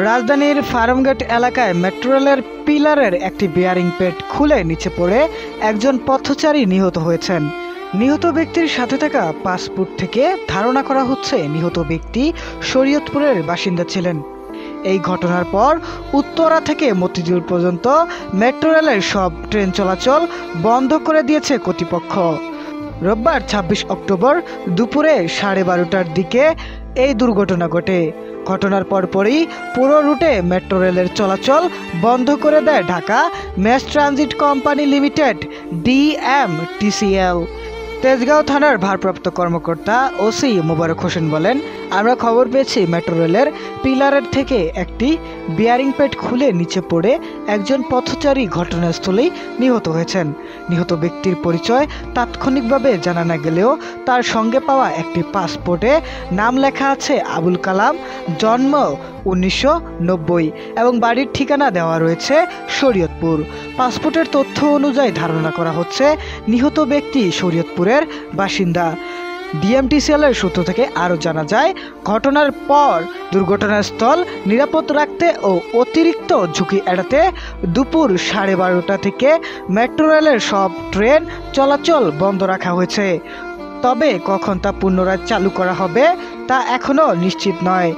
রাজধানীর ফার্মগেট এলাকায় মেট্রো রেলের পিলারের একটি বেয়ারিং পেট খুলে নিচে পড়ে একজন পথচারী নিহত হয়েছেন। নিহত ব্যক্তির সাথে থাকা পাসপোর্ট থেকে ধারণা করা হচ্ছে নিহত ব্যক্তি শরীয়তপুরের বাসিন্দা ছিলেন। এই ঘটনার পর উত্তরা থেকে মতিঝিল পর্যন্ত মেট্রো রেলের সব ট্রেন চলাচল বন্ধ করে দিয়েছে কর্তৃপক্ষ। রোববার ২৬ অক্টোবর দুপুরে 12:30টার দিকে এই দুর্ঘটনা ঘটে। ঘটনার পরপরই পুরো রুটে মেট্রো রেলের চলাচল বন্ধ করে দেয় Dhaka mass transit company limited DMTCL। Tejgaon থানার ভারপ্রাপ্ত কর্মকর্তা ওসি মোবারক হোসেন বলেন, আমরা খবর পেয়েছি মেট্রো রেলের পিলারের থেকে একটি বিয়ারিং পেট খুলে নিচে পড়ে একজন পথচারী ঘটনাস্থলেই নিহত হয়েছেন। নিহত ব্যক্তির পরিচয় তাৎক্ষণিকভাবে জানা না গেলেও তার সঙ্গে পাওয়া একটি পাসপোর্টে নাম লেখা আছে আবুল কালাম, জন্ম 1990 এবং বাড়ির ঠিকানা দেওয়া রয়েছে শরীয়তপুর। পাসপোর্টের তথ্য অনুযায়ী ধারণা করা হচ্ছে নিহত ব্যক্তি শরীয়তপুরের বাসিন্দা। DMTCL এর সূত্র থেকে আরও জানা যায়, ঘটনার পর দুর্ঘটনাস্থল নিরাপদ রাখতে ও অতিরিক্ত ঝুঁকি এড়াতে দুপুর 12:30টা থেকে মেট্রো রেলের সব ট্রেন চলাচল বন্ধ রাখা হয়েছে। তবে কখন তা পুনরায় চালু করা হবে তা এখনও নিশ্চিত নয়।